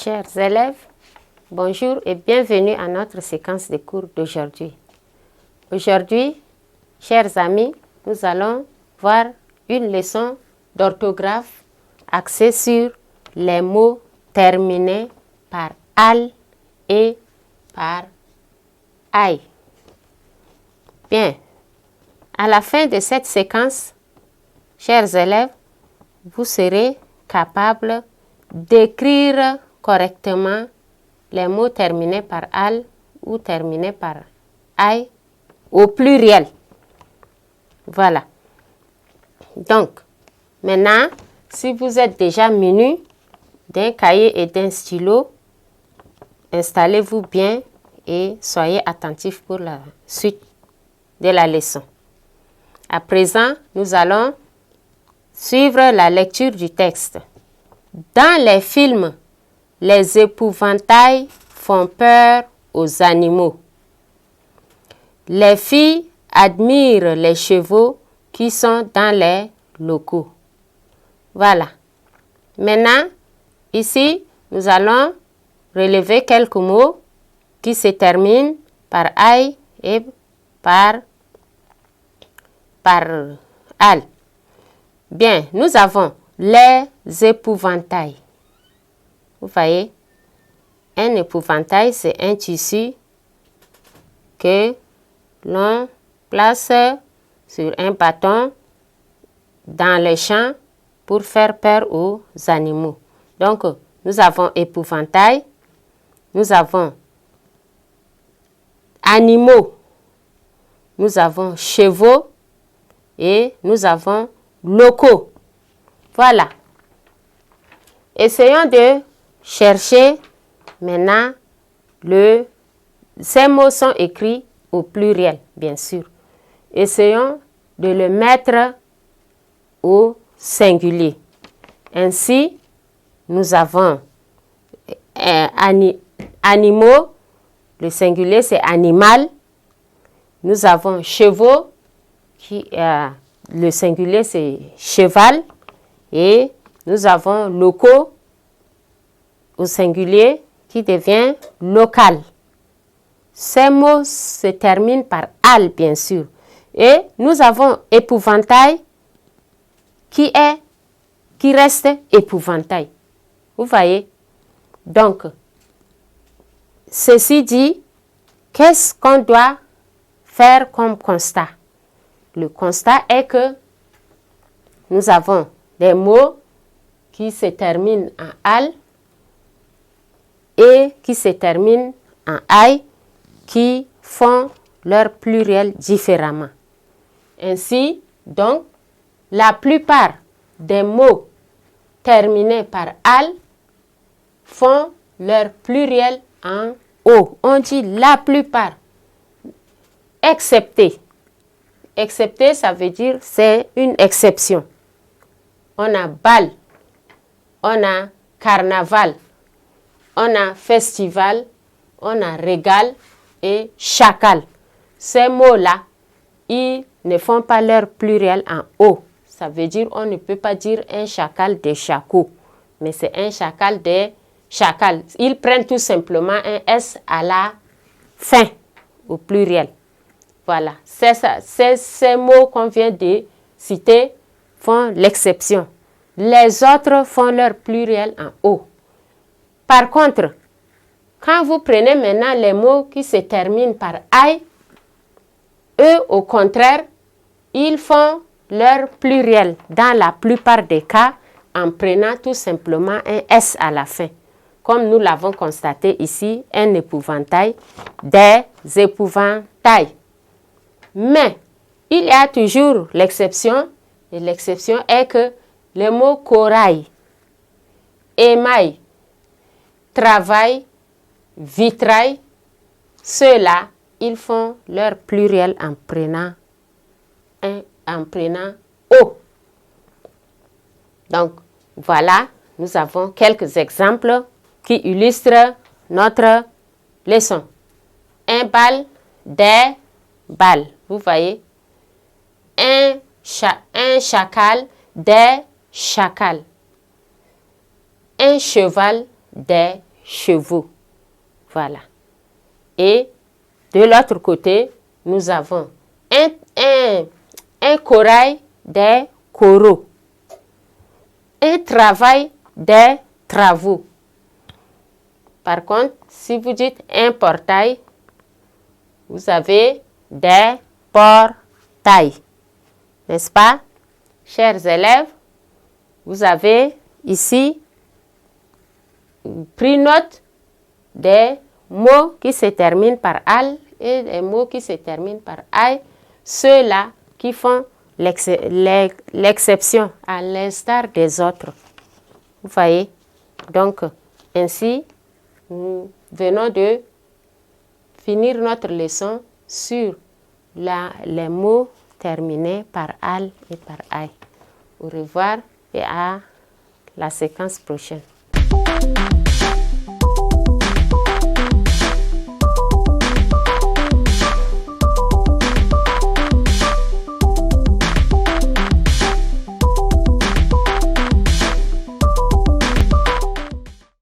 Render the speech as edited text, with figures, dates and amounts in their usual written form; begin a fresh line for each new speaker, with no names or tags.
Chers élèves, bonjour et bienvenue à notre séquence de cours d'aujourd'hui. Aujourd'hui, chers amis, nous allons voir une leçon d'orthographe axée sur les mots terminés par al et par ay. Bien, à la fin de cette séquence, chers élèves, vous serez capables d'écrire correctement les mots terminés par al ou terminés par ay au pluriel. Voilà. Donc, maintenant, si vous êtes déjà muni d'un cahier et d'un stylo, installez-vous bien et soyez attentifs pour la suite de la leçon. À présent, nous allons suivre la lecture du texte. Dans les films, les épouvantails font peur aux animaux. Les filles admirent les chevaux qui sont dans les locaux. Voilà. Maintenant, ici, nous allons relever quelques mots qui se terminent par ay et par al. Bien, nous avons les épouvantails. Vous voyez, un épouvantail, c'est un tissu que l'on place sur un bâton dans les champs pour faire peur aux animaux. Donc, nous avons épouvantail, nous avons animaux, nous avons chevaux et nous avons locaux. Voilà. Essayons de chercher maintenant ces mots sont écrits au pluriel, bien sûr. Essayons de le mettre au singulier. Ainsi, nous avons animaux, le singulier c'est animal. Nous avons chevaux, le singulier c'est cheval. Et nous avons locaux au singulier qui devient local. Ces mots se terminent par al, bien sûr. Et nous avons épouvantail qui reste épouvantail. Vous voyez? Donc, ceci dit, qu'est-ce qu'on doit faire comme constat? Le constat est que nous avons des mots qui se terminent en al et qui se terminent en ay, qui font leur pluriel différemment. Ainsi, donc, la plupart des mots terminés par al font leur pluriel en o. On dit la plupart, excepté. Excepté, ça veut dire c'est une exception. On a bal, on a carnaval, on a festival, on a régal et chacal. Ces mots-là, ils ne font pas leur pluriel en O. Ça veut dire on ne peut pas dire un chacal des chacos, mais c'est un chacal des chacals. Ils prennent tout simplement un S à la fin, au pluriel. Voilà, c'est ça. Ces mots qu'on vient de citer font l'exception. Les autres font leur pluriel en O. Par contre, quand vous prenez maintenant les mots qui se terminent par ay, eux, au contraire, ils font leur pluriel dans la plupart des cas en prenant tout simplement un S à la fin. Comme nous l'avons constaté ici, un épouvantail, des épouvantails. Mais il y a toujours l'exception, et l'exception est que les mots corail, émail, travail, vitrail, ceux-là, ils font leur pluriel en prenant O. Donc, voilà, nous avons quelques exemples qui illustrent notre leçon. Un bal, des balles. Vous voyez? Un chacal, des chacals. Un cheval, des chevaux. Voilà. Et de l'autre côté, nous avons un corail, des coraux. Un travail, des travaux. Par contre, si vous dites un portail, vous avez des portails. N'est-ce pas? Chers élèves, vous avez ici pris note des mots qui se terminent par al et des mots qui se terminent par aïe, ceux-là qui font l'exception à l'instar des autres. Vous voyez? Donc, ainsi, nous venons de finir notre leçon sur les mots terminés par al et par aïe. Au revoir et à la séquence prochaine.